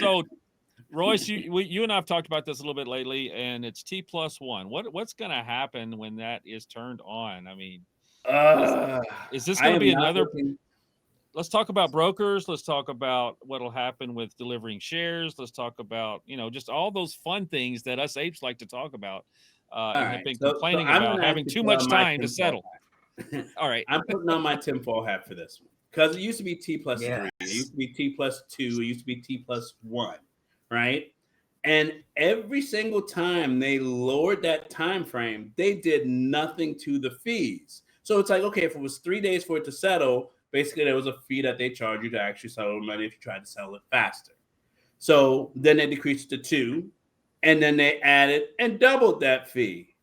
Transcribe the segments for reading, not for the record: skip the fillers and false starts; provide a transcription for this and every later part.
So, Royce, you and I have talked about this a little bit lately, and it's T+1. What's going to happen when that is turned on? I mean, is Uh, is this I going to am be not another? looking. Let's talk about brokers. Let's talk about what'll happen with delivering shares. Let's talk about just all those fun things that us apes like to talk about, All and have right, been so complaining I'm about gonna having actually too put on much my time to tinfoil settle. hat. All right, I'm putting on my tinfoil hat for this one because it used to be T+3. It Yes. used to be T+2. It used to be T+1, right? And every single time they lowered that time frame, they did nothing to the fees. So it's like, okay, if it was 3 days for it to settle, basically there was a fee that they charge you to actually settle the money if you tried to sell it faster. So then they decreased to 2, and then they added and doubled that fee.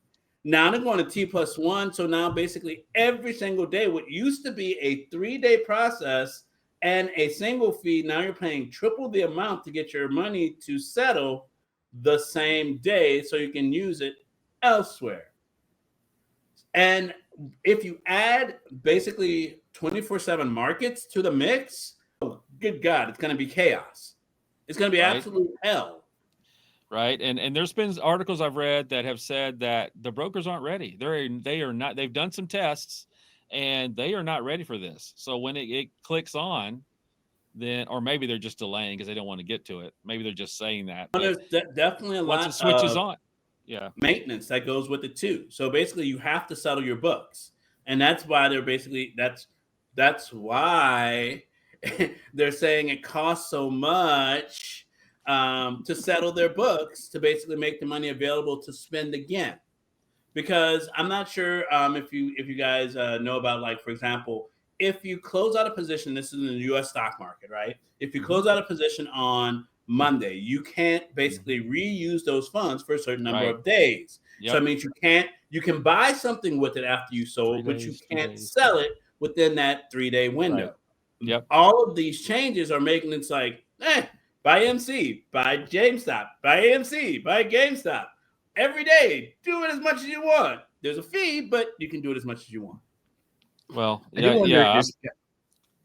Now they're going to T+1. So now basically every single day, what used to be a 3-day process and a single fee, now you're paying triple the amount to get your money to settle the same day so you can use it elsewhere. And if you add basically 24/7 markets to the mix, oh, good God, it's going to be chaos. It's going to be right, absolute hell. right. And there's been articles I've read that have said that the brokers aren't ready. They are not. They've done some tests, and they are not ready for this. So when it clicks on, then or maybe they're just delaying because they don't want to get to it. Maybe they're just saying that. But There's definitely a once it lot switches of on, yeah, maintenance that goes with it too. So basically, you have to settle your books, and that's why they're basically that's why they're saying it costs so much to settle their books to basically make the money available to spend again. Because I'm not sure if you guys know about, like, for example, if you close out a position, this is in the U.S. stock market, right? If you hmm close out a position on Monday, you can't basically reuse those funds for a certain number right, of days. So yep, it means you can buy something with it after you three sold, but you days, 2 days, can't yeah, sell it within that 3-day right, window. yep. All of these changes are making it like, buy MC, buy GameStop, buy AMC, buy GameStop. Every day, do it as much as you want. There's a fee, but you can do it as much as you want. Well, I do yeah, wonder yeah.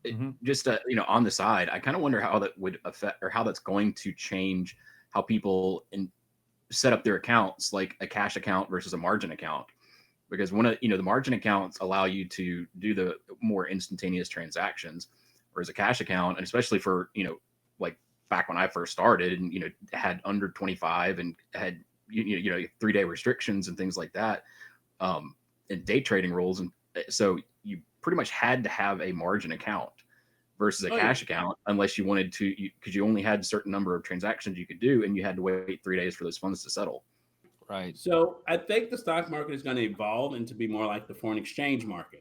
Mhm. just on the side, I kind of wonder how that would affect, or how that's going to change how people set up their accounts, like a cash account versus a margin account. Because one of the margin accounts allow you to do the more instantaneous transactions, whereas a cash account, and especially for like back when I first started, and had under 25 and had 3-day restrictions and things like that, and day trading rules, and so you pretty much had to have a margin account versus a Oh yeah. cash account, unless you wanted to, because you only had a certain number of transactions you could do, and you had to wait 3 days for those funds to settle. Right. So I think the stock market is going to evolve into be more like the foreign exchange market.